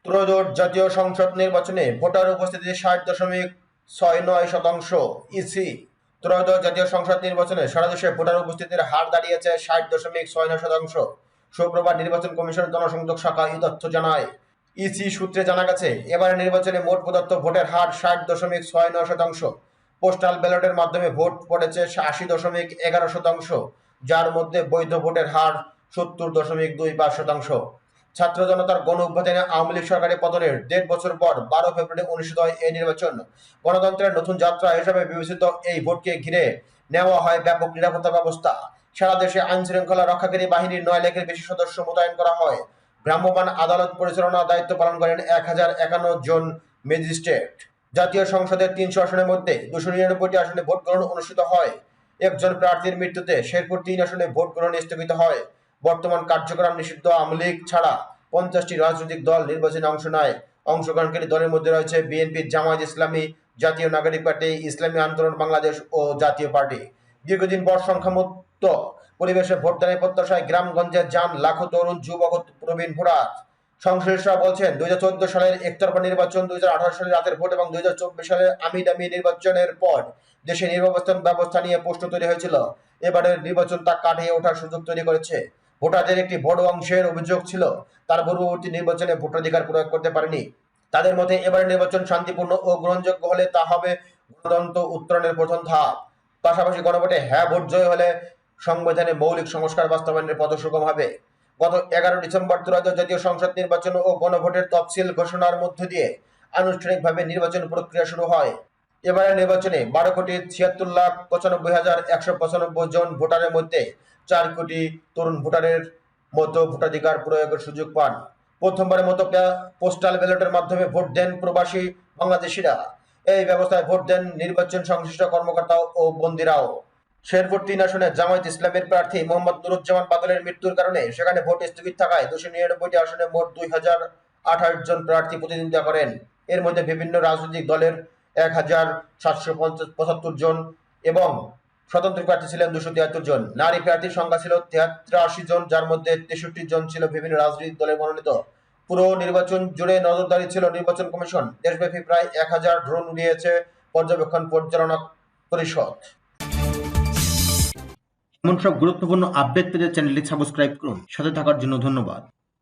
ত্রয়োদশ জাতীয় সংসদ নির্বাচনে ভোটার উপস্থিতি 60.69%। ইসি ত্রয়োদশ জাতীয় সংসদ নির্বাচনে সারা দেশে ভোটার উপস্থিতির হার দাঁড়িয়েছে 60.69%। শুক্রবার নির্বাচন কমিশনের জনসংযোগ শাখা এই তথ্য জানায়। ইসি সূত্রে জানা গেছে, এবারের নির্বাচনে মোট প্রদত্ত ভোটের হার 60.69%। পোস্টাল ব্যালটের মাধ্যমে ভোট পড়েছে 80.11%, যার মধ্যে বৈধ ভোটের হার 70.25%। ছাত্র জনতার গণ অভ্যুত্থানে আওয়ামী লীগ সরকারের পতনের 1.5 বছর পর 12 ফেব্রুয়ারি অনুষ্ঠিত হয় এই নির্বাচন। গণতন্ত্রের নতুন যাত্রা হিসেবে বিবেচিত এই ভোটকে ঘিরে নেওয়া হয় ব্যাপক নিরাপত্তা ব্যবস্থা। সারা দেশে আইন শৃঙ্খলা রক্ষাকারী বাহিনীর 9 লাখের বেশি সদস্য মোতায়েন করা হয়। ভ্রাম্যমাণ আদালত পরিচালনার দায়িত্ব পালন করেন 1051 জন ম্যাজিস্ট্রেট। জাতীয় সংসদের 300 আসনের মধ্যে 299টি আসনে ভোট গ্রহণ অনুষ্ঠিত হয়। একজন প্রার্থীর মৃত্যুতে শেরপুর 3 আসনে ভোট গ্রহণ স্থগিত হয়। বর্তমান কার্যক্রম নিষিদ্ধ আওয়ামী লীগ ছাড়া 50টি রাজনৈতিক দল নির্বাচনে অংশ নেয়। অংশগ্রহণকারী দলের মধ্যে রয়েছে বিএনপি, জামায়াত ইসলামী, জাতীয় নাগরিক পার্টি, ইসলামী আন্দোলন বাংলাদেশ ও জাতীয় পার্টি। দীর্ঘদিন পর সংখ্যামুক্ত পরিবেশে ভোটদানের প্রত্যাশায় গ্রামগঞ্জে যান লাখো তরুণ, যুবক ও প্রবীণ ভোটার। সংশ্লিষ্টরা বলছেন, 2014 সালের একতরফা নির্বাচন, 2018 সালের রাতের ভোট এবং 2024 সালের আমিদামি নির্বাচনের পর দেশে নির্বাচন ব্যবস্থা নিয়ে প্রশ্ন তৈরি হয়েছিল। এবারের নির্বাচন তা কাটিয়ে ওঠার সুযোগ তৈরি করেছে। ভোটারদের একটি বড় অংশের অভিযোগ ছিল, তার পূর্ববর্তী নির্বাচনে ভোটাধিকার প্রয়োগ করতে পারেনি। তাদের মতে এবারের নির্বাচন শান্তিপূর্ণ ও গ্রহণযোগ্য হলে তা হবে গণতন্ত্র উত্তরণের প্রথম ধাপ। পাশাপাশি গণভোটে হ্যাঁ ভোট জয় হলে সংবিধানে মৌলিক সংস্কার বাস্তবায়নের পথ সুগম হবে। গত 11 ডিসেম্বর ত্রয়োদশ জাতীয় সংসদ নির্বাচন ও গণভোটের তফসিল ঘোষণার মধ্য দিয়ে আনুষ্ঠানিকভাবে নির্বাচন প্রক্রিয়া শুরু হয়। এবারের নির্বাচনে 12,76,95,195 জন ভোটারের মধ্যে 4 কোটি তরুণ ভোটারের মতো ভোটাধিকার প্রয়োগের সুযোগ পান। প্রথমবারের মতো পোস্টাল ব্যালটের মাধ্যমে ভোট দেন প্রবাসী বাংলাদেশিরা। এই ব্যবস্থায় ভোট দেন নির্বাচন সংশ্লিষ্ট কর্মকর্তা ও বন্দীরাও। শেরপুর 3 আসনে জামায়াত ইসলামের প্রার্থী মোহাম্মদ নুরুজ্জামান বাদলের মৃত্যুর কারণে সেখানে ভোট স্থগিত থাকায় 299টি আসনে মোট 2028 জন প্রার্থী প্রতিদ্বন্দ্বিতা করেন। এর মধ্যে বিভিন্ন রাজনৈতিক দলের 1775 জন এবং স্বতন্ত্র প্রার্থী ছিলেন 273 জন। নারী প্রার্থীর সংখ্যা ছিল 83 জন, যার মধ্যে 63 জন ছিল বিভিন্ন রাজনৈতিক দলের মনোনীত। পুরো নির্বাচন জুড়ে নজরদারি ছিল নির্বাচন কমিশন। দেশব্যাপী প্রায় 1000 ড্রোন উড়িয়েছে পর্যবেক্ষণ পরিচালনা পরিষদ। এমন সব গুরুত্বপূর্ণ আপডেট পেতে চ্যানেলটি সাবস্ক্রাইব করুন। সাথে থাকার জন্য ধন্যবাদ।